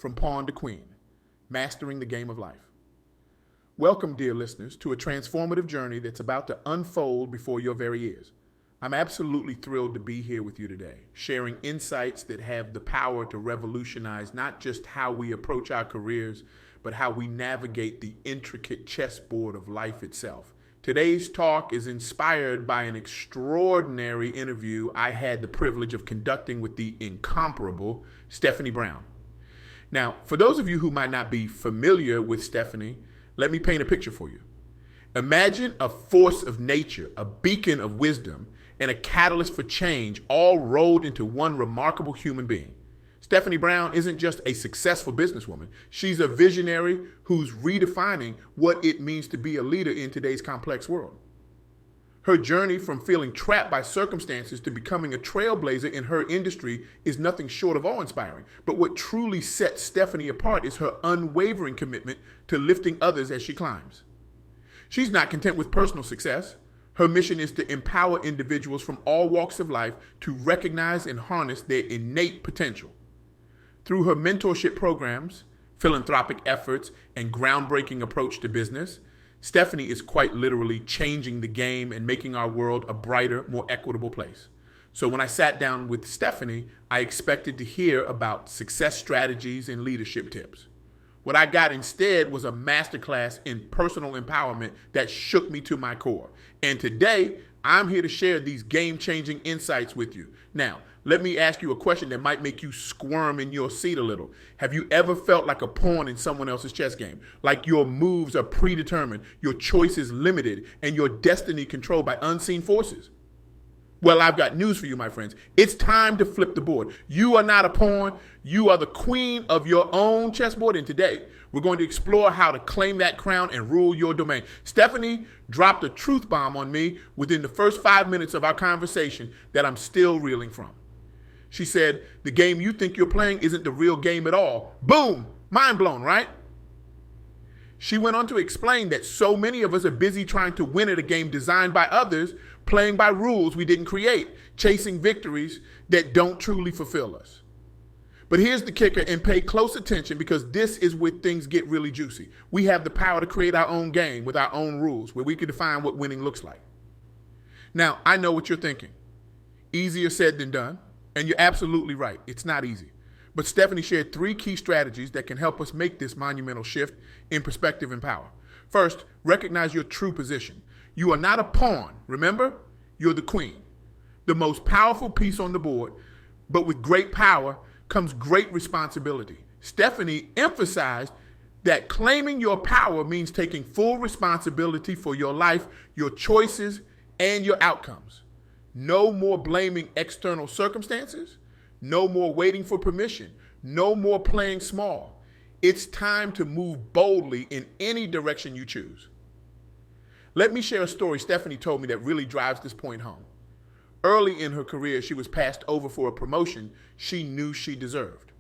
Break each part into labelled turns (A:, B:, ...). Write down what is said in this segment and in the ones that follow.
A: from pawn to queen, mastering the game of life. Welcome, dear listeners, to a transformative journey that's about to unfold before your very ears. I'm absolutely thrilled to be here with you today, sharing insights that have the power to revolutionize not just how we approach our careers, but how we navigate the intricate chessboard of life itself. Today's talk is inspired by an extraordinary interview I had the privilege of conducting with the incomparable Stephanie Brown. Now, for those of you who might not be familiar with Stephanie, let me paint a picture for you. Imagine a force of nature, a beacon of wisdom, and a catalyst for change all rolled into one remarkable human being. Stephanie Brown isn't just a successful businesswoman. She's a visionary who's redefining what it means to be a leader in today's complex world. Her journey from feeling trapped by circumstances to becoming a trailblazer in her industry is nothing short of awe-inspiring. But what truly sets Stephanie apart is her unwavering commitment to lifting others as she climbs. She's not content with personal success. Her mission is to empower individuals from all walks of life to recognize and harness their innate potential. Through her mentorship programs, philanthropic efforts, and groundbreaking approach to business, Stephanie is quite literally changing the game and making our world a brighter, more equitable place. So when I sat down with Stephanie, I expected to hear about success strategies and leadership tips. What I got instead was a masterclass in personal empowerment that shook me to my core. And today, I'm here to share these game-changing insights with you. Now, let me ask you a question that might make you squirm in your seat a little. Have you ever felt like a pawn in someone else's chess game? Like your moves are predetermined, your choices limited, and your destiny controlled by unseen forces? Well, I've got news for you, my friends. It's time to flip the board. You are not a pawn. You are the queen of your own chessboard. And today, we're going to explore how to claim that crown and rule your domain. Stephanie dropped a truth bomb on me within the first 5 minutes of our conversation that I'm still reeling from. She said, the game you think you're playing isn't the real game at all. Boom! Mind blown, right? She went on to explain that so many of us are busy trying to win at a game designed by others, playing by rules we didn't create, chasing victories that don't truly fulfill us. But here's the kicker, and pay close attention because this is where things get really juicy. We have the power to create our own game with our own rules, where we can define what winning looks like. Now, I know what you're thinking. Easier said than done. And you're absolutely right. It's not easy. But Stephanie shared 3 key strategies that can help us make this monumental shift in perspective and power. First, recognize your true position. You are not a pawn. Remember, you're the queen, the most powerful piece on the board. But with great power comes great responsibility. Stephanie emphasized that claiming your power means taking full responsibility for your life, your choices, and your outcomes. No more blaming external circumstances. No more waiting for permission. No more playing small. It's time to move boldly in any direction you choose. Let me share a story Stephanie told me that really drives this point home. Early in her career, she was passed over for a promotion she knew she deserved.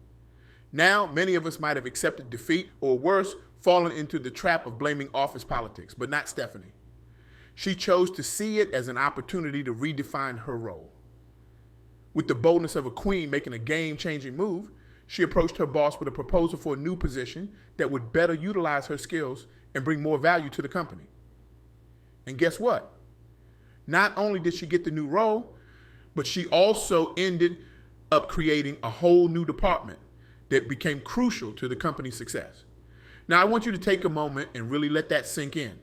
A: Now, many of us might have accepted defeat or worse, fallen into the trap of blaming office politics, but not Stephanie. She chose to see it as an opportunity to redefine her role. With the boldness of a queen making a game-changing move, she approached her boss with a proposal for a new position that would better utilize her skills and bring more value to the company. And guess what? Not only did she get the new role, but she also ended up creating a whole new department that became crucial to the company's success. Now, I want you to take a moment and really let that sink in.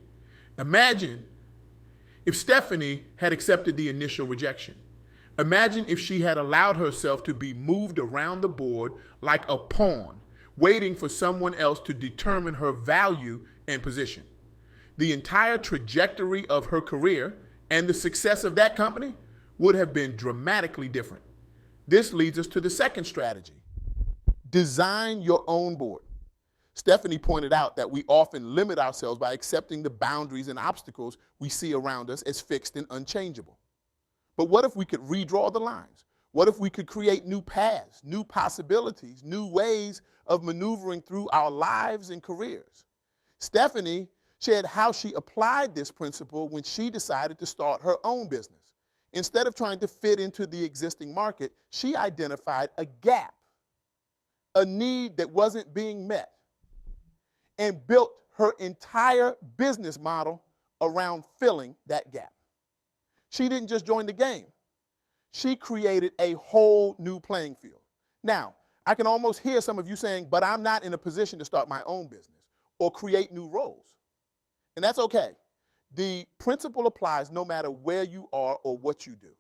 A: Imagine if Stephanie had accepted the initial rejection. Imagine if she had allowed herself to be moved around the board like a pawn, waiting for someone else to determine her value and position. The entire trajectory of her career and the success of that company would have been dramatically different. This leads us to the second strategy. Design your own board. Stephanie pointed out that we often limit ourselves by accepting the boundaries and obstacles we see around us as fixed and unchangeable. But what if we could redraw the lines? What if we could create new paths, new possibilities, new ways of maneuvering through our lives and careers? Stephanie shared how she applied this principle when she decided to start her own business. Instead of trying to fit into the existing market, she identified a gap a need that wasn't being met, and built her entire business model around filling that gap. She didn't just join the game. She created a whole new playing field. Now, I can almost hear some of you saying, but I'm not in a position to start my own business or create new roles. And that's okay. The principle applies no matter where you are or what you do.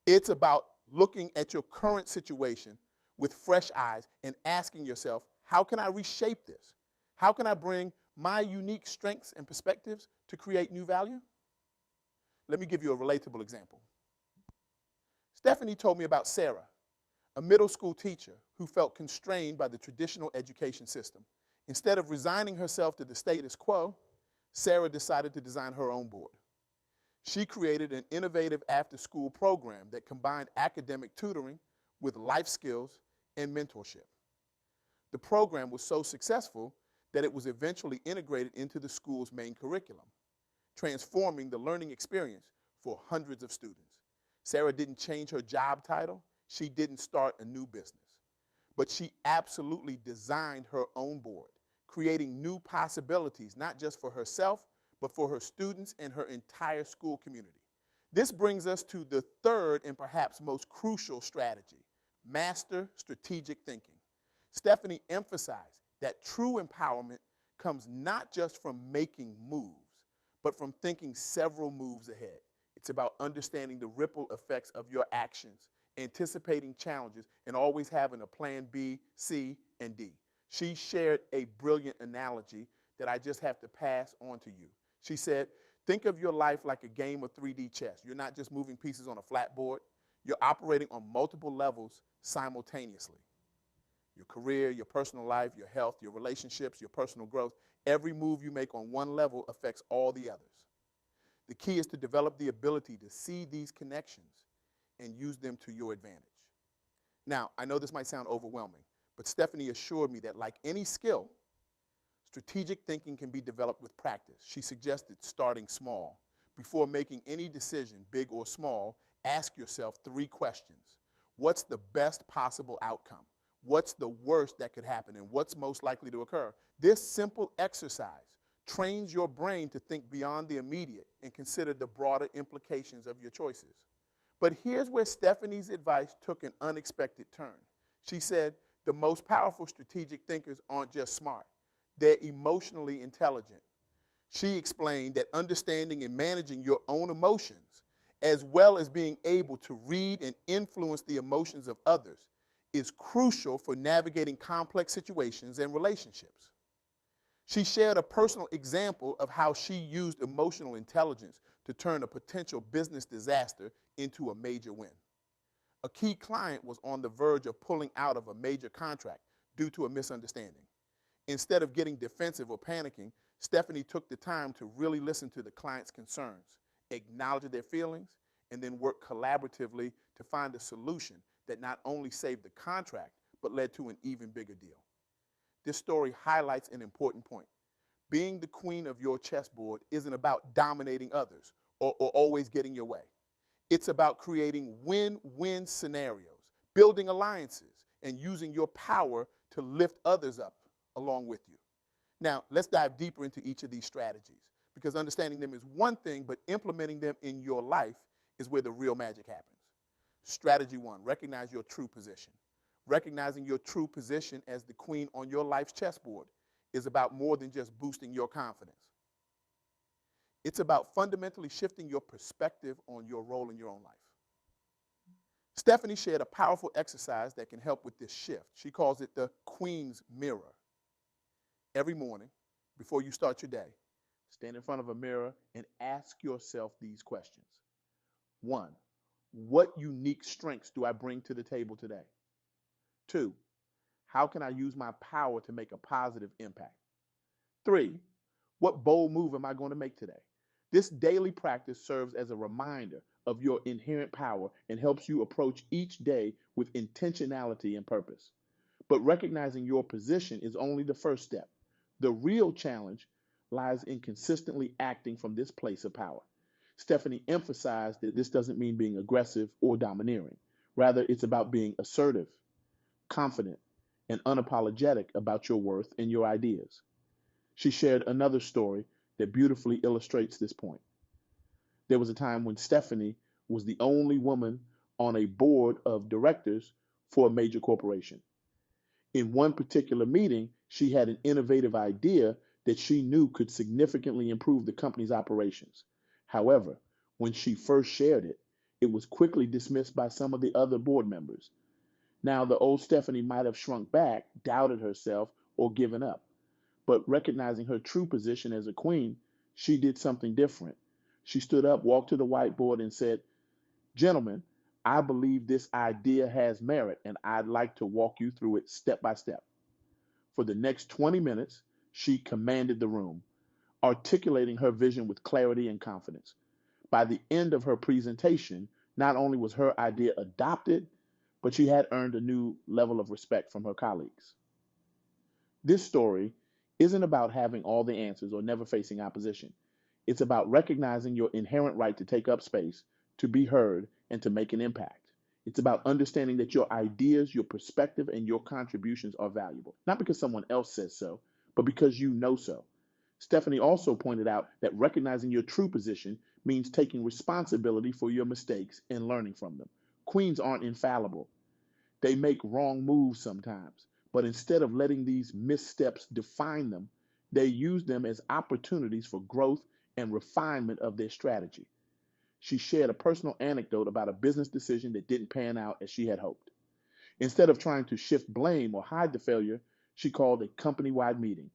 A: It's about looking at your current situation with fresh eyes and asking yourself, how can I reshape this? How can I bring my unique strengths and perspectives to create new value? Let me give you a relatable example. Stephanie told me about Sarah, a middle school teacher who felt constrained by the traditional education system. Instead of resigning herself to the status quo, Sarah decided to design her own board. She created an innovative after-school program that combined academic tutoring with life skills and mentorship. The program was so successful that it was eventually integrated into the school's main curriculum, transforming the learning experience for hundreds of students. Sarah didn't change her job title. She didn't start a new business. But she absolutely designed her own board, creating new possibilities, not just for herself, but for her students and her entire school community. This brings us to the third and perhaps most crucial strategy: master strategic thinking. Stephanie emphasized that true empowerment comes not just from making moves, but from thinking several moves ahead. It's about understanding the ripple effects of your actions, anticipating challenges, and always having a plan B, C, and D. She shared a brilliant analogy that I just have to pass on to you. She said, think of your life like a game of 3D chess. You're not just moving pieces on a flat board. You're operating on multiple levels simultaneously. Your career, your personal life, your health, your relationships, your personal growth. Every move you make on one level affects all the others. The key is to develop the ability to see these connections and use them to your advantage. Now, I know this might sound overwhelming, but Stephanie assured me that like any skill, strategic thinking can be developed with practice. She suggested starting small. Before making any decision, big or small, ask yourself 3 questions. What's the best possible outcome? What's the worst that could happen? And what's most likely to occur? This simple exercise trains your brain to think beyond the immediate and consider the broader implications of your choices. But here's where Stephanie's advice took an unexpected turn. She said, the most powerful strategic thinkers aren't just smart, they're emotionally intelligent. She explained that understanding and managing your own emotions, as well as being able to read and influence the emotions of others, is crucial for navigating complex situations and relationships. She shared a personal example of how she used emotional intelligence to turn a potential business disaster into a major win. A key client was on the verge of pulling out of a major contract due to a misunderstanding. Instead of getting defensive or panicking, Stephanie took the time to really listen to the client's concerns, acknowledge their feelings, and then work collaboratively to find a solution that not only saved the contract, but led to an even bigger deal. This story highlights an important point. Being the queen of your chessboard isn't about dominating others or always getting your way. It's about creating win-win scenarios, building alliances, and using your power to lift others up along with you. Now, let's dive deeper into each of these strategies, because understanding them is one thing, but implementing them in your life is where the real magic happens. Strategy 1, recognize your true position. Recognizing your true position as the queen on your life's chessboard is about more than just boosting your confidence. It's about fundamentally shifting your perspective on your role in your own life. Stephanie shared a powerful exercise that can help with this shift. She calls it the Queen's Mirror. Every morning, before you start your day, stand in front of a mirror and ask yourself these questions. 1, what unique strengths do I bring to the table today? 2, how can I use my power to make a positive impact? 3, what bold move am I going to make today? This daily practice serves as a reminder of your inherent power and helps you approach each day with intentionality and purpose. But recognizing your position is only the first step. The real challenge lies in consistently acting from this place of power. Stephanie emphasized that this doesn't mean being aggressive or domineering. Rather, it's about being assertive, confident, and unapologetic about your worth and your ideas. She shared another story that beautifully illustrates this point. There was a time when Stephanie was the only woman on a board of directors for a major corporation. In one particular meeting, she had an innovative idea that she knew could significantly improve the company's operations. However, when she first shared it, it was quickly dismissed by some of the other board members. Now, the old Stephanie might have shrunk back, doubted herself, or given up. But recognizing her true position as a queen, she did something different. She stood up, walked to the whiteboard, and said, "Gentlemen, I believe this idea has merit, and I'd like to walk you through it step by step." For the next 20 minutes, she commanded the room, articulating her vision with clarity and confidence. By the end of her presentation, not only was her idea adopted, but she had earned a new level of respect from her colleagues. This story isn't about having all the answers or never facing opposition. It's about recognizing your inherent right to take up space, to be heard, and to make an impact. It's about understanding that your ideas, your perspective, and your contributions are valuable, not because someone else says so, but because you know so. Stephanie also pointed out that recognizing your true position means taking responsibility for your mistakes and learning from them. Queens aren't infallible. They make wrong moves sometimes, but instead of letting these missteps define them, they use them as opportunities for growth and refinement of their strategy. She shared a personal anecdote about a business decision that didn't pan out as she had hoped. Instead of trying to shift blame or hide the failure, she called a company wide meeting.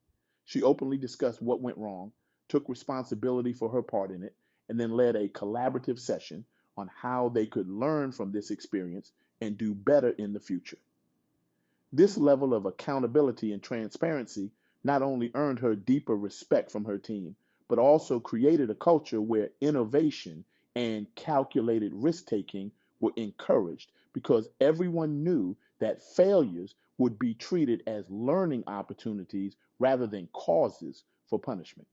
A: She openly discussed what went wrong, took responsibility for her part in it, and then led a collaborative session on how they could learn from this experience and do better in the future. This level of accountability and transparency not only earned her deeper respect from her team, but also created a culture where innovation and calculated risk taking were encouraged because everyone knew that failures would be treated as learning opportunities rather than causes for punishment.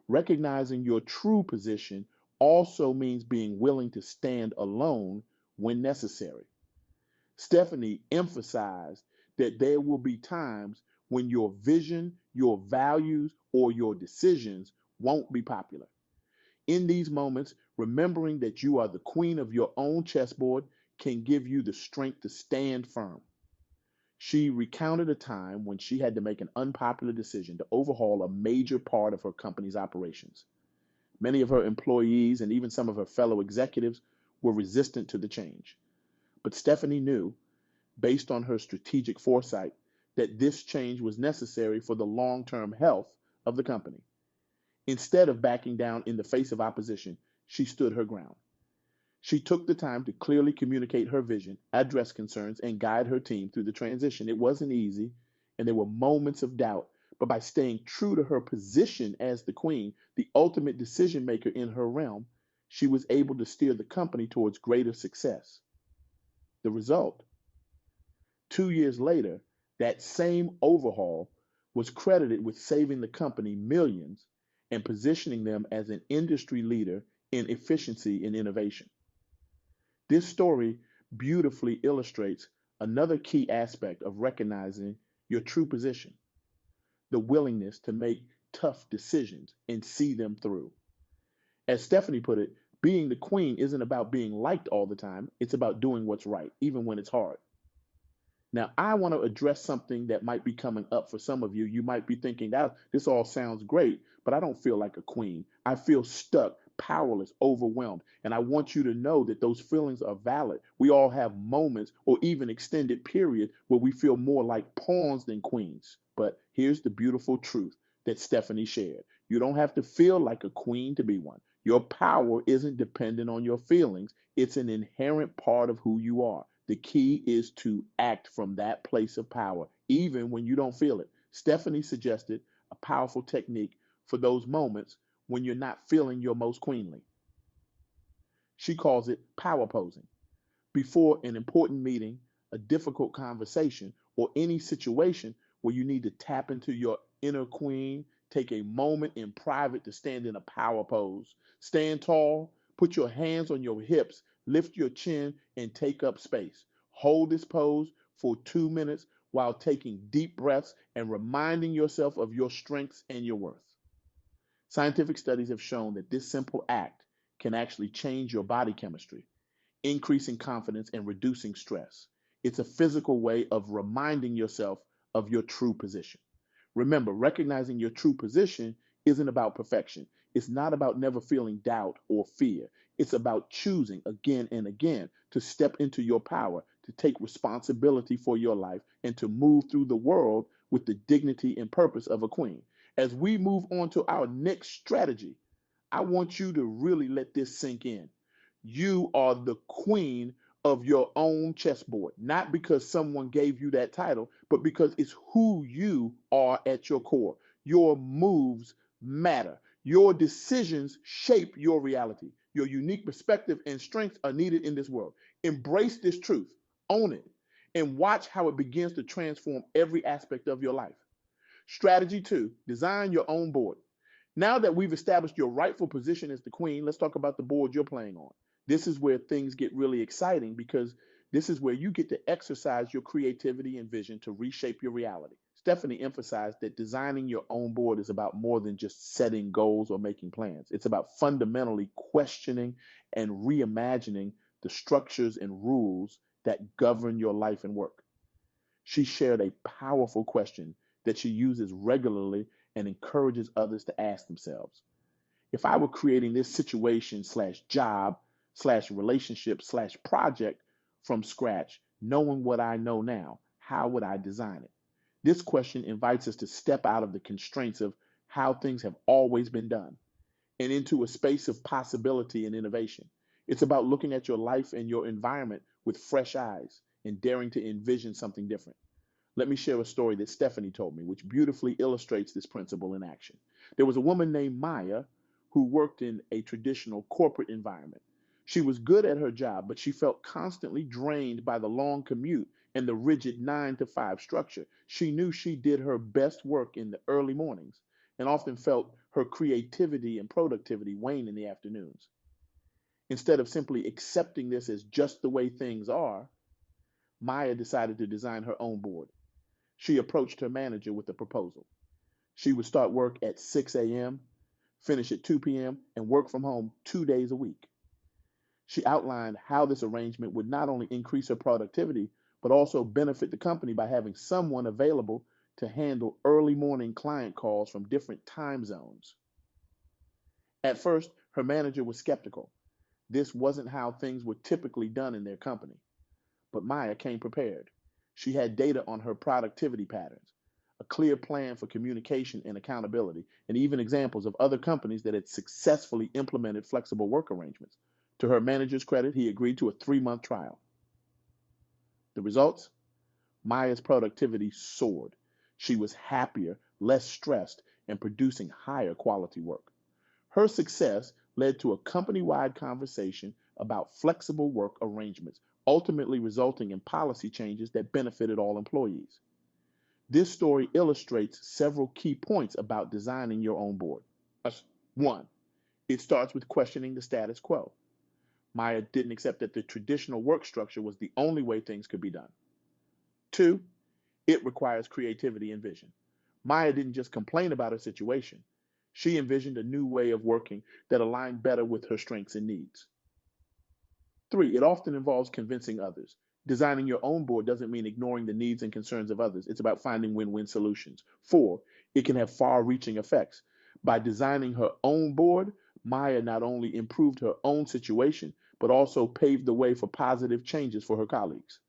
A: Recognizing your true position also means being willing to stand alone when necessary. Stephanie emphasized that there will be times when your vision, your values, or your decisions won't be popular. In these moments, remembering that you are the queen of your own chessboard can give you the strength to stand firm. She recounted a time when she had to make an unpopular decision to overhaul a major part of her company's operations. Many of her employees and even some of her fellow executives were resistant to the change. But Stephanie knew, based on her strategic foresight, that this change was necessary for the long term health of the company. Instead of backing down in the face of opposition, she stood her ground. She took the time to clearly communicate her vision, address concerns, and guide her team through the transition. It wasn't easy, and there were moments of doubt, but by staying true to her position as the queen, the ultimate decision maker in her realm, she was able to steer the company towards greater success. The result? 2 years later, that same overhaul was credited with saving the company millions and positioning them as an industry leader in efficiency and innovation. This story beautifully illustrates another key aspect of recognizing your true position: the willingness to make tough decisions and see them through. As Stephanie put it, being the queen isn't about being liked all the time, it's about doing what's right, even when it's hard. Now, I want to address something that might be coming up for some of you. You might be thinking, that this all sounds great, but I don't feel like a queen. I feel stuck, powerless, overwhelmed. And I want you to know that those feelings are valid. We all have moments or even extended periods where we feel more like pawns than queens. But here's the beautiful truth that Stephanie shared: you don't have to feel like a queen to be one. Your power isn't dependent on your feelings, it's an inherent part of who you are. The key is to act from that place of power, even when you don't feel it. Stephanie suggested a powerful technique for those moments when you're not feeling your most queenly. She calls it power posing. Before an important meeting, a difficult conversation, or any situation where you need to tap into your inner queen, take a moment in private to stand in a power pose. Stand tall, put your hands on your hips, lift your chin, and take up space. Hold this pose for 2 minutes while taking deep breaths and reminding yourself of your strengths and your worth. Scientific studies have shown that this simple act can actually change your body chemistry, increasing confidence and reducing stress. It's a physical way of reminding yourself of your true position. Remember, recognizing your true position isn't about perfection. It's not about never feeling doubt or fear. It's about choosing again and again to step into your power, to take responsibility for your life, and to move through the world with the dignity and purpose of a queen. As we move on to our next strategy, I want you to really let this sink in. You are the queen of your own chessboard, not because someone gave you that title, but because it's who you are at your core. Your moves matter. Your decisions shape your reality. Your unique perspective and strengths are needed in this world. Embrace this truth, own it, and watch how it begins to transform every aspect of your life. Strategy 2, design your own board. Now that we've established your rightful position as the queen, let's talk about the board you're playing on. This is where things get really exciting because this is where you get to exercise your creativity and vision to reshape your reality. Stephanie emphasized that designing your own board is about more than just setting goals or making plans. It's about fundamentally questioning and reimagining the structures and rules that govern your life and work. She shared a powerful question that she uses regularly and encourages others to ask themselves. If I were creating this situation slash job slash relationship slash project from scratch, knowing what I know now, how would I design it? This question invites us to step out of the constraints of how things have always been done and into a space of possibility and innovation. It's about looking at your life and your environment with fresh eyes and daring to envision something different. Let me share a story that Stephanie told me, which beautifully illustrates this principle in action. There was a woman named Maya who worked in a traditional corporate environment. She was good at her job, but she felt constantly drained by the long commute and the rigid 9 to 5 structure. She knew she did her best work in the early mornings and often felt her creativity and productivity wane in the afternoons. Instead of simply accepting this as just the way things are, Maya decided to design her own board. She approached her manager with a proposal. She would start work at 6 a.m., finish at 2 p.m., and work from home 2 days a week. She outlined how this arrangement would not only increase her productivity, but also benefit the company by having someone available to handle early morning client calls from different time zones. At first, her manager was skeptical. This wasn't how things were typically done in their company. But Maya came prepared. She had data on her productivity patterns, a clear plan for communication and accountability, and even examples of other companies that had successfully implemented flexible work arrangements. To her manager's credit, he agreed to a 3-month trial. The results? Maya's productivity soared. She was happier, less stressed, and producing higher quality work. Her success led to a company-wide conversation about flexible work arrangements, ultimately resulting in policy changes that benefited all employees. This story illustrates several key points about designing your own board. 1, it starts with questioning the status quo. Maya didn't accept that the traditional work structure was the only way things could be done. 2, it requires creativity and vision. Maya didn't just complain about her situation. She envisioned a new way of working that aligned better with her strengths and needs. 3, it often involves convincing others. Designing your own board doesn't mean ignoring the needs and concerns of others. It's about finding win-win solutions. 4, it can have far-reaching effects. By designing her own board, Maya not only improved her own situation, but also paved the way for positive changes for her colleagues.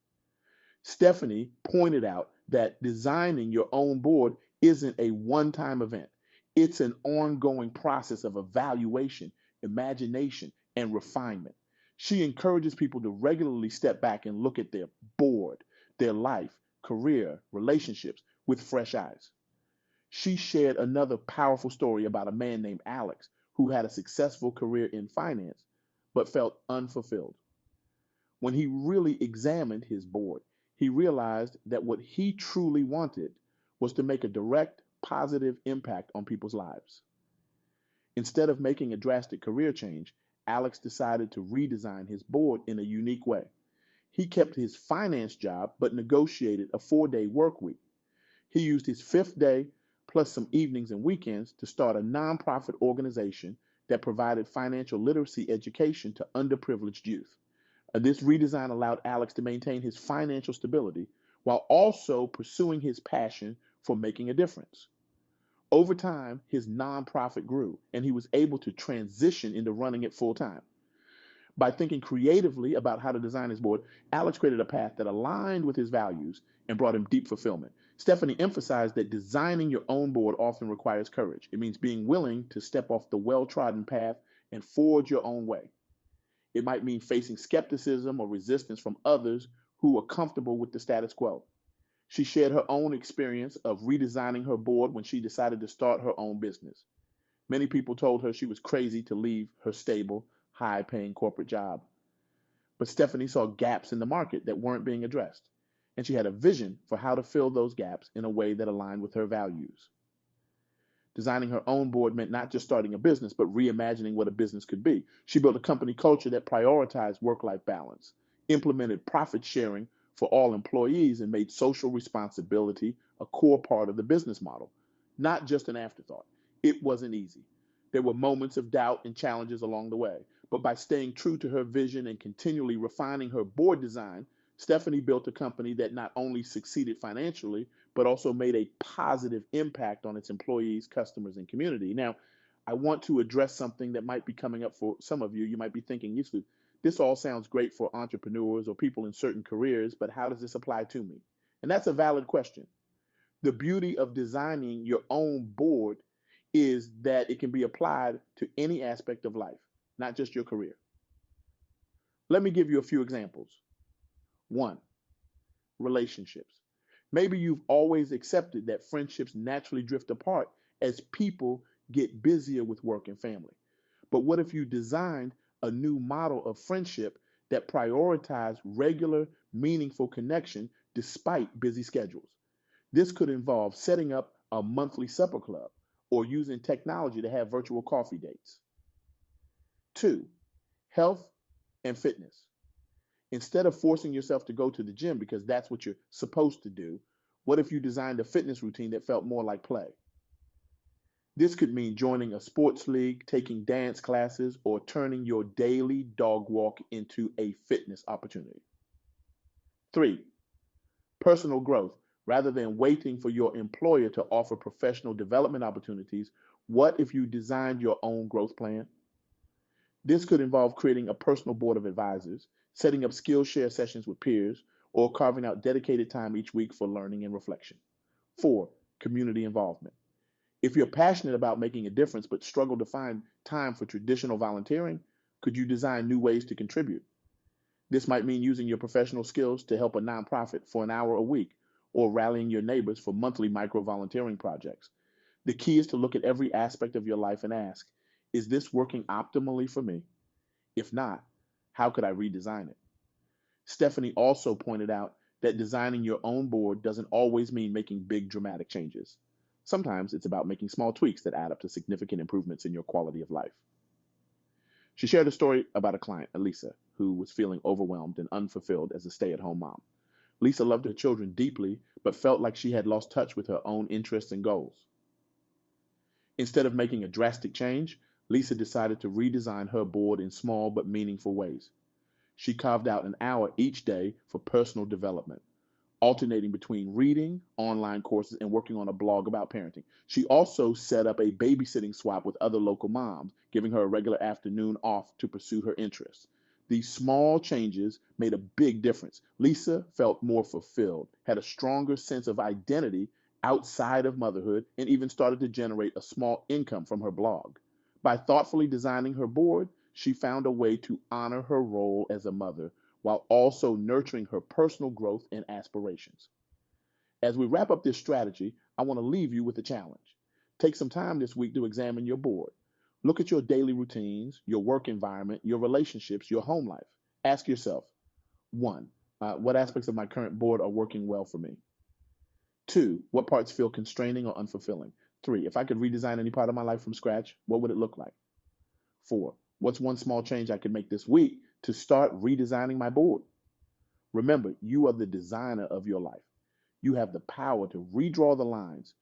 A: Stephanie pointed out that designing your own board isn't a one-time event. It's an ongoing process of evaluation, imagination, and refinement. She encourages people to regularly step back and look at their board, their life, career, relationships with fresh eyes. She shared another powerful story about a man named Alex who had a successful career in finance but felt unfulfilled. When he really examined his board, he realized that what he truly wanted was to make a direct, positive impact on people's lives. Instead of making a drastic career change, Alex decided to redesign his board in a unique way. He kept his finance job but negotiated a 4-day work week. He used his fifth day, plus some evenings and weekends, to start a nonprofit organization that provided financial literacy education to underprivileged youth. This redesign allowed Alex to maintain his financial stability while also pursuing his passion for making a difference. Over time, his nonprofit grew, and he was able to transition into running it full time. By thinking creatively about how to design his board, Alex created a path that aligned with his values and brought him deep fulfillment. Stephanie emphasized that designing your own board often requires courage. It means being willing to step off the well-trodden path and forge your own way. It might mean facing skepticism or resistance from others who are comfortable with the status quo. She shared her own experience of redesigning her board when she decided to start her own business. Many people told her she was crazy to leave her stable, high-paying corporate job. But Stephanie saw gaps in the market that weren't being addressed, and she had a vision for how to fill those gaps in a way that aligned with her values. Designing her own board meant not just starting a business, but reimagining what a business could be. She built a company culture that prioritized work-life balance, implemented profit sharing for all employees, and made social responsibility a core part of the business model, not just an afterthought. It wasn't easy. There were moments of doubt and challenges along the way, but by staying true to her vision and continually refining her board design, Stephanie built a company that not only succeeded financially, but also made a positive impact on its employees, customers, and community. Now, I want to address something that might be coming up for some of you. You might be thinking, Yusuf, this all sounds great for entrepreneurs or people in certain careers, but how does this apply to me? And that's a valid question. The beauty of designing your own board is that it can be applied to any aspect of life, not just your career. Let me give you a few examples. One, relationships. Maybe you've always accepted that friendships naturally drift apart as people get busier with work and family. But what if you designed a new model of friendship that prioritized regular, meaningful connection despite busy schedules? This could involve setting up a monthly supper club or using technology to have virtual coffee dates. Two, health and fitness. Instead of forcing yourself to go to the gym because that's what you're supposed to do, what if you designed a fitness routine that felt more like play? This could mean joining a sports league, taking dance classes, or turning your daily dog walk into a fitness opportunity. Three, personal growth. Rather than waiting for your employer to offer professional development opportunities, what if you designed your own growth plan? This could involve creating a personal board of advisors, setting up Skillshare sessions with peers, or carving out dedicated time each week for learning and reflection. Four, community involvement. If you're passionate about making a difference but struggle to find time for traditional volunteering, could you design new ways to contribute? This might mean using your professional skills to help a nonprofit for an hour a week, or rallying your neighbors for monthly micro-volunteering projects. The key is to look at every aspect of your life and ask, is this working optimally for me? If not, how could I redesign it? Stephanie also pointed out that designing your own board doesn't always mean making big dramatic changes. Sometimes it's about making small tweaks that add up to significant improvements in your quality of life. She shared a story about a client, Elisa, who was feeling overwhelmed and unfulfilled as a stay-at-home mom. Lisa loved her children deeply, but felt like she had lost touch with her own interests and goals. Instead of making a drastic change, Lisa decided to redesign her board in small but meaningful ways. She carved out an hour each day for personal development, alternating between reading, online courses, and working on a blog about parenting. She also set up a babysitting swap with other local moms, giving her a regular afternoon off to pursue her interests. These small changes made a big difference. Lisa felt more fulfilled, had a stronger sense of identity outside of motherhood, and even started to generate a small income from her blog. By thoughtfully designing her board, she found a way to honor her role as a mother while also nurturing her personal growth and aspirations. As we wrap up this strategy, I want to leave you with a challenge. Take some time this week to examine your board. Look at your daily routines, your work environment, your relationships, your home life. Ask yourself, one, what aspects of my current board are working well for me? Two, what parts feel constraining or unfulfilling? Three, if I could redesign any part of my life from scratch, what would it look like? Four, what's one small change I could make this week to start redesigning my board?
B: Remember, you are the designer of your life. You have the power to redraw the lines,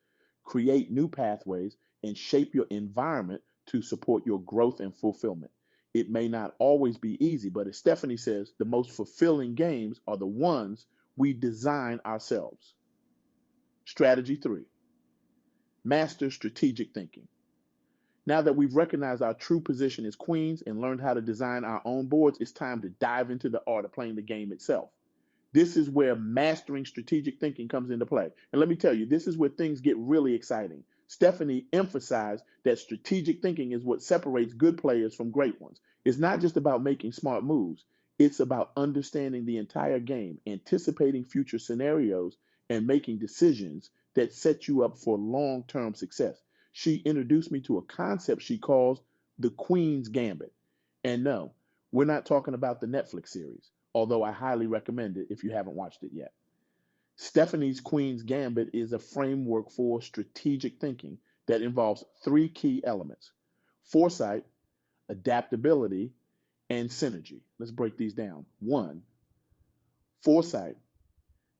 B: create new pathways, and shape your environment to support your growth and fulfillment. It may not always be easy, but as Stephanie says, the most fulfilling games are the ones we design ourselves. Strategy three, master strategic thinking. Now that we've recognized our true position as queens and learned how to design our own boards, it's time to dive into the art of playing the game itself. This is where mastering strategic thinking comes into play. And let me tell you, this is where things get really exciting. Stephanie emphasized that strategic thinking is what separates good players from great ones. It's not just about making smart moves, it's about understanding the entire game, anticipating future scenarios, and making decisions that set you up for long term success. She introduced me to a concept she calls the Queen's Gambit. And no, we're not talking about the Netflix series, although I highly recommend it if you haven't watched it yet. Stephanie's Queen's Gambit is a framework for strategic thinking that involves three key elements: foresight, adaptability, and synergy. Let's break these down. One, foresight.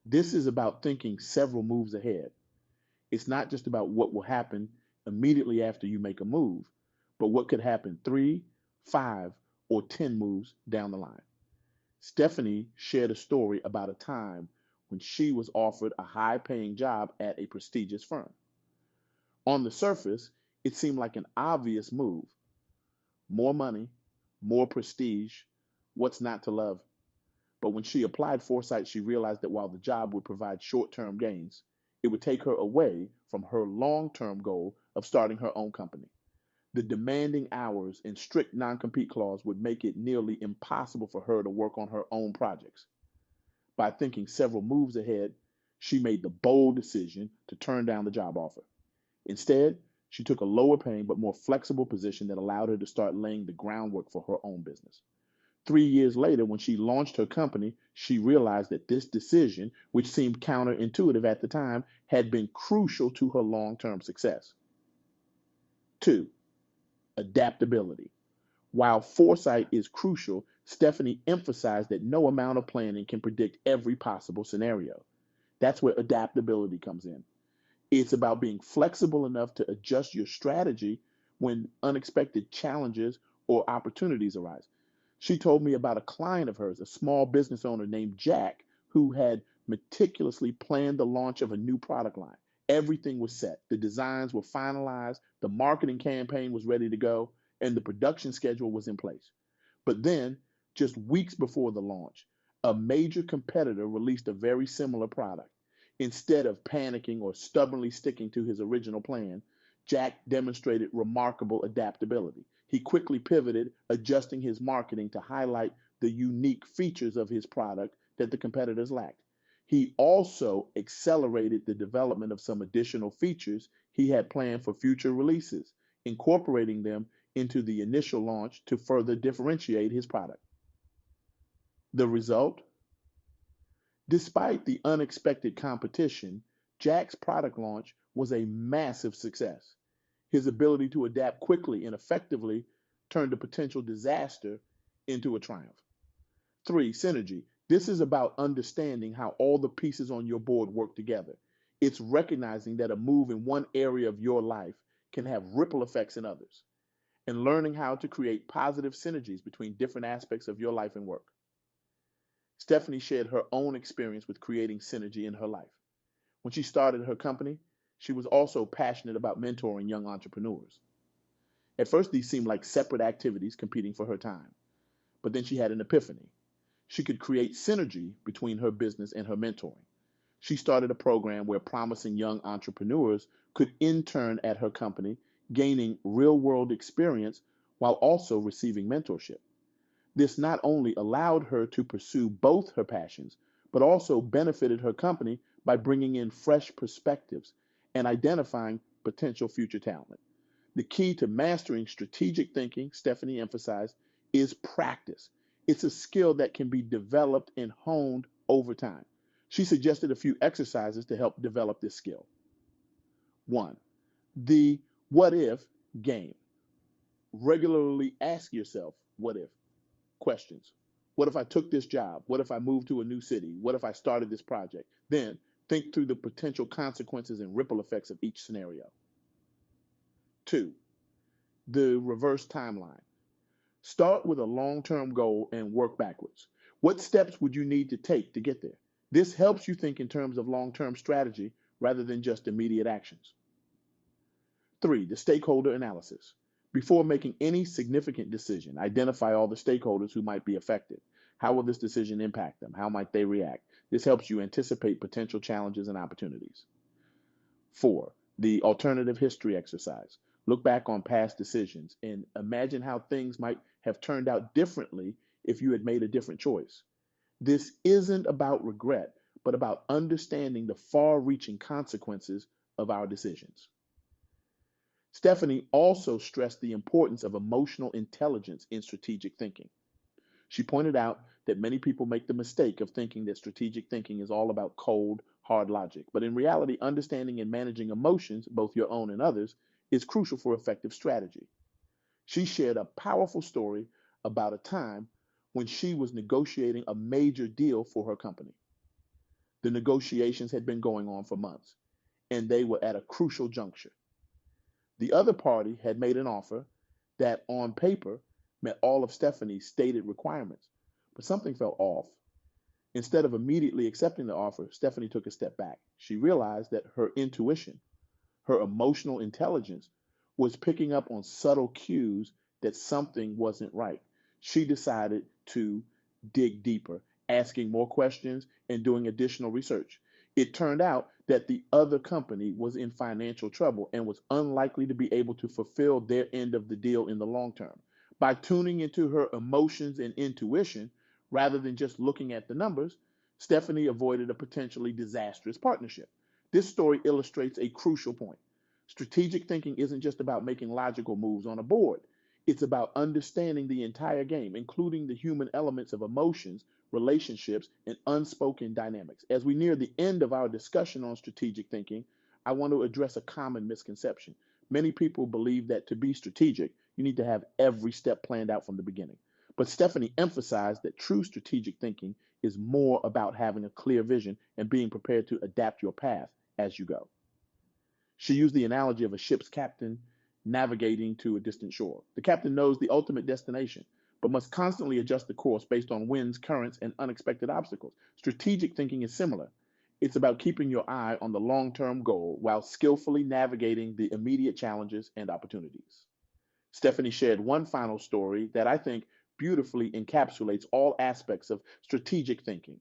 B: This is about thinking several moves ahead. It's not just about what will happen immediately after you make a move, but what could happen 3, 5, or 10 moves down the line. Stephanie shared a story about a time when she was offered a high paying job at a prestigious firm. On the surface, it seemed like an obvious move: more money, more prestige, what's not to love? But when she applied foresight, she realized that while the job would provide short term gains, it would take her away from her long term goal of starting her own company. The demanding hours and strict non compete clause would make it nearly impossible for her to work on her own projects. By thinking several moves ahead, she made the bold decision to turn down the job offer. Instead, she took a lower paying but more flexible position that allowed her to start laying the groundwork for her own business. 3 years later, when she launched her company, she realized that this decision, which seemed counterintuitive at the time, had been crucial to her long term success. Two, adaptability. While foresight is crucial, Stephanie emphasized that no amount of planning can predict every possible scenario. That's where adaptability comes in. It's about being flexible enough to adjust your strategy when unexpected challenges or opportunities arise. She told me about a client of hers, a small business owner named Jack, who had meticulously planned the launch of a new product line. Everything was set, the designs were finalized, the marketing campaign was ready to go, and the production schedule was in place. But then, just weeks before the launch, a major competitor released a very similar product. Instead of panicking or stubbornly sticking to his original plan, Jack demonstrated remarkable adaptability. He quickly pivoted, adjusting his marketing to highlight the unique features of his product that the competitors lacked. He also accelerated the development of some additional features he had planned for future releases, incorporating them into the initial launch to further differentiate his product. The result? Despite the unexpected competition, Jack's product launch was a massive success. His ability to adapt quickly and effectively turned a potential disaster into a triumph. Three, synergy. This is about understanding how all the pieces on your board work together. It's recognizing that a move in one area of your life can have ripple effects in others, and learning how to create positive synergies between different aspects of your life and work. Stephanie shared her own experience with creating synergy in her life. When she started her company, she was also passionate about mentoring young entrepreneurs. At first, these seemed like separate activities competing for her time, but then she had an epiphany. She could create synergy between her business and her mentoring. She started a program where promising young entrepreneurs could intern at her company, gaining real world experience while also receiving mentorship. This not only allowed her to pursue both her passions, but also benefited her company by bringing in fresh perspectives and identifying potential future talent. The key to mastering strategic thinking, Stephanie emphasized, is practice. It's a skill that can be developed and honed over time. She suggested a few exercises to help develop this skill. One, the what if game. Regularly ask yourself what if questions. What if I took this job? What if I moved to a new city? What if I started this project? Then think through the potential consequences and ripple effects of each scenario. 2, the reverse timeline. Start with a long-term goal and work backwards. What steps would you need to take to get there? This helps you think in terms of long-term strategy rather than just immediate actions. 3, the stakeholder analysis. Before making any significant decision, identify all the stakeholders who might be affected. How will this decision impact them? How might they react? This helps you anticipate potential challenges and opportunities. 4, the alternative history exercise. Look back on past decisions and imagine how things might have turned out differently if you had made a different choice. This isn't about regret, but about understanding the far-reaching consequences of our decisions. Stephanie also stressed the importance of emotional intelligence in strategic thinking. She pointed out that many people make the mistake of thinking that strategic thinking is all about cold, hard logic. But in reality, understanding and managing emotions, both your own and others, is crucial for effective strategy. She shared a powerful story about a time when she was negotiating a major deal for her company. The negotiations had been going on for months, and they were at a crucial juncture. The other party had made an offer that, on paper, met all of Stephanie's stated requirements, but something felt off. Instead of immediately accepting the offer, Stephanie took a step back. She realized that her intuition, her emotional intelligence, was picking up on subtle cues that something wasn't right. She decided to dig deeper, asking more questions and doing additional research. It turned out that the other company was in financial trouble and was unlikely to be able to fulfill their end of the deal in the long term. By tuning into her emotions and intuition, rather than just looking at the numbers, Stephanie avoided a potentially disastrous partnership. This story illustrates a crucial point. Strategic thinking isn't just about making logical moves on a board. It's about understanding the entire game, including the human elements of emotions, relationships, and unspoken dynamics. As we near the end of our discussion on strategic thinking, I want to address a common misconception. Many people believe that to be strategic, you need to have every step planned out from the beginning. But Stephanie emphasized that true strategic thinking is more about having a clear vision and being prepared to adapt your path as you go. She used the analogy of a ship's captain navigating to a distant shore. The captain knows the ultimate destination, but must constantly adjust the course based on winds, currents, and unexpected obstacles. Strategic thinking is similar. It's about keeping your eye on the long-term goal while skillfully navigating the immediate challenges and opportunities. Stephanie shared one final story that I think beautifully encapsulates all aspects of strategic thinking.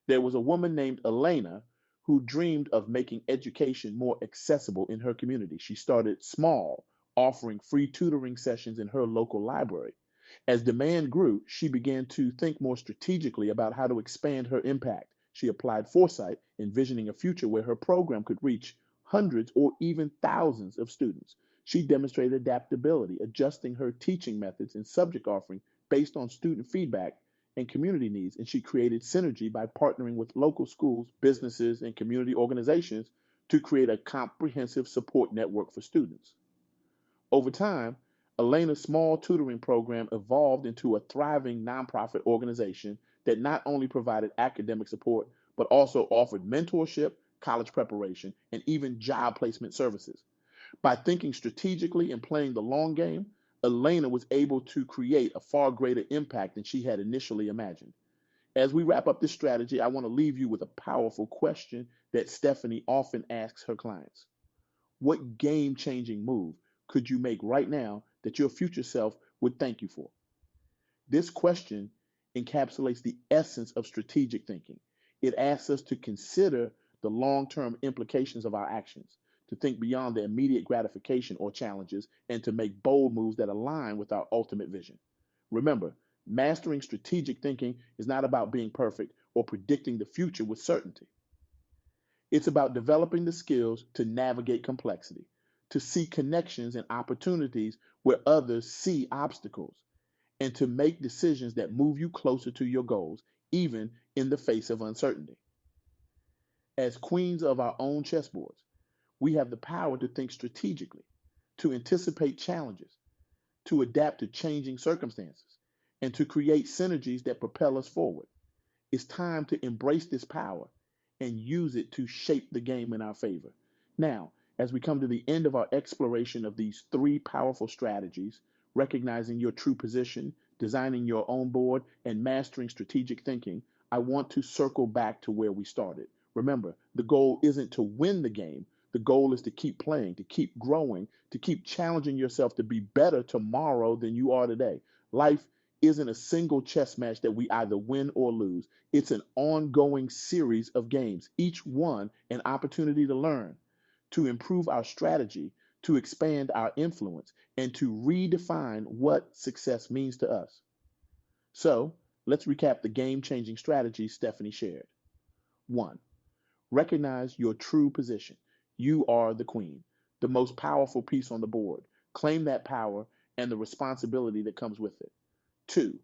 B: There was a woman named Elena who dreamed of making education more accessible in her community. She started small, offering free tutoring sessions in her local library. As demand grew, she began to think more strategically about how to expand her impact. She applied foresight, envisioning a future where her program could reach hundreds or even thousands of students. She demonstrated adaptability, adjusting her teaching methods and subject offering based on student feedback and community needs, and she created synergy by partnering with local schools, businesses, and community organizations to create a comprehensive support network for students. Over time, Elena's small tutoring program evolved into a thriving nonprofit organization that not only provided academic support, but also offered mentorship, college preparation, and even job placement services. By thinking strategically and playing the long game, Elena was able to create a far greater impact than she had initially imagined. As we wrap up this strategy, I want to leave you with a powerful question that Stephanie often asks her clients. What game-changing move could you make right now that your future self would thank you for? This question encapsulates the essence of strategic thinking. It asks us to consider the long-term implications of our actions, to think beyond the immediate gratification or challenges, and to make bold moves that align with our ultimate vision. Remember, mastering strategic thinking is not about being perfect or predicting the future with certainty. It's about developing the skills to navigate complexity, to see connections and opportunities where others see obstacles, and to make decisions that move you closer to your goals, even in the face of uncertainty. As queens of our own chessboards, we have the power to think strategically, to anticipate challenges, to adapt to changing circumstances, and to create synergies that propel us forward. It's time to embrace this power and use it to shape the game in our favor. Now, as we come to the end of our exploration of these three powerful strategies, recognizing your true position, designing your own board, and mastering strategic thinking, I want to circle back to where we started. Remember, the goal isn't to win the game. The goal is to keep playing, to keep growing, to keep challenging yourself to be better tomorrow than you are today. Life isn't a single chess match that we either win or lose. It's an ongoing series of games, each one an opportunity to learn, to improve our strategy, to expand our influence, and to redefine what success means to us. So, let's recap the game-changing strategies Stephanie shared. 1. Recognize your true position. You are the queen, the most powerful piece on the board. Claim that power and the responsibility that comes with it. 2.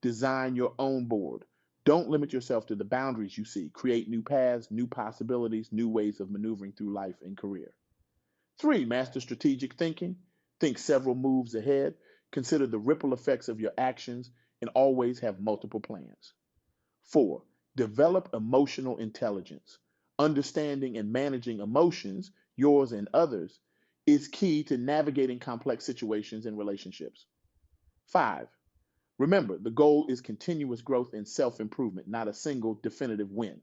B: Design your own board. Don't limit yourself to the boundaries you see. Create new paths, new possibilities, new ways of maneuvering through life and career. 3. Master strategic thinking. Think several moves ahead. Consider the ripple effects of your actions and always have multiple plans. 4. Develop emotional intelligence. Understanding and managing emotions, yours and others, is key to navigating complex situations and relationships. 5. Remember, the goal is continuous growth and self-improvement, not a single definitive win.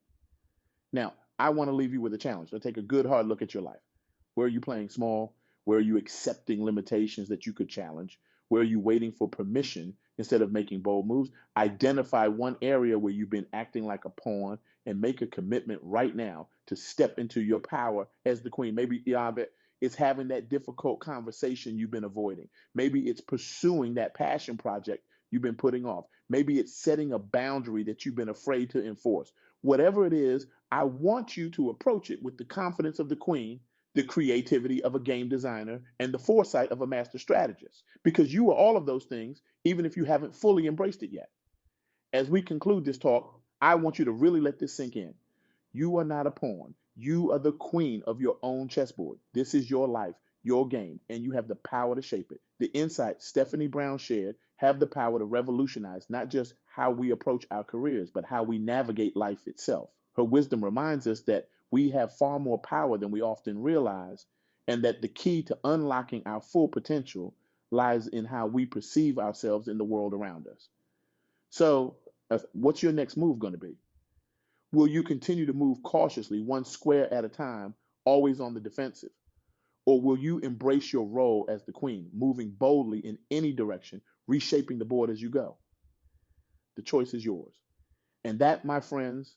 B: Now, I want to leave you with a challenge. So take a good hard look at your life. Where are you playing small? Where are you accepting limitations that you could challenge? Where are you waiting for permission instead of making bold moves? Identify one area where you've been acting like a pawn and make a commitment right now to step into your power as the queen. Maybe it's having that difficult conversation you've been avoiding. Maybe it's pursuing that passion project you've been putting off. Maybe it's setting a boundary that you've been afraid to enforce. Whatever it is, I want you to approach it with the confidence of the queen, the creativity of a game designer, and the foresight of a master strategist, because you are all of those things, even if you haven't fully embraced it yet. As we conclude this talk, I want you to really let this sink in. You are not a pawn. You are the queen of your own chessboard. This is your life, your game, and you have the power to shape it. The insights Stephanie Brown shared have the power to revolutionize not just how we approach our careers, but how we navigate life itself. Her wisdom reminds us that we have far more power than we often realize, and that the key to unlocking our full potential lies in how we perceive ourselves in the world around us. So, what's your next move going to be? Will you continue to move cautiously, one square at a time, always on the defensive? Or will you embrace your role as the queen, moving boldly in any direction, reshaping the board as you go? The choice is yours. And that, my friends,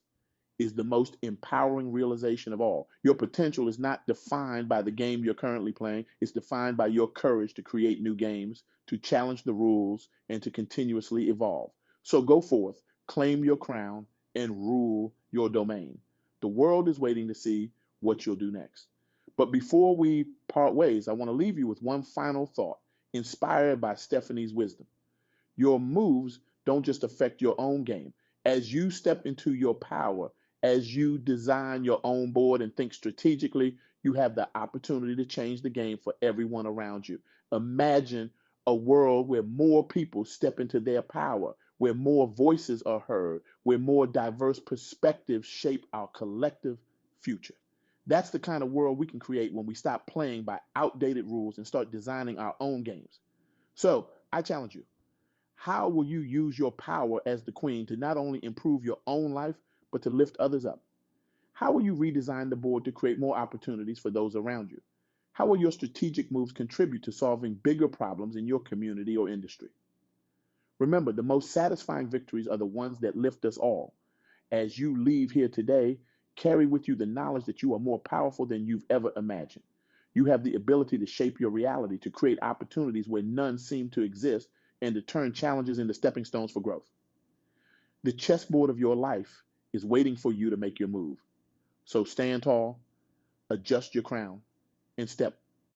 B: is the most empowering realization of all. Your potential is not defined by the game you're currently playing. It's defined by your courage to create new games, to challenge the rules, and to continuously evolve. So go forth, claim your crown, and rule your domain. The world is waiting to see what you'll do next. But before we part ways, I want to leave you with one final thought, inspired by Stephanie's wisdom. Your moves don't just affect your own game. As you step into your power, as you design your own board and think strategically, you have the opportunity to change the game for everyone around you. Imagine a world where more people step into their power, where more voices are heard, where more diverse perspectives shape our collective future. That's the kind of world we can create when we stop playing by outdated rules and start designing our own games. So I challenge you. How will you use your power as the queen to not only improve your own life, but to lift others up? How will you redesign the board to create more opportunities for those around you? How will your strategic moves contribute to solving bigger problems in your community or industry? Remember, the most satisfying victories are the ones that lift us all. As you leave here today, carry with you the knowledge that you are more powerful than you've ever imagined. You have the ability to shape your reality, to create opportunities where none seem to exist, and to turn challenges into stepping stones for growth. The chessboard of your life is waiting for you to make your move. So stand tall, adjust your crown, and step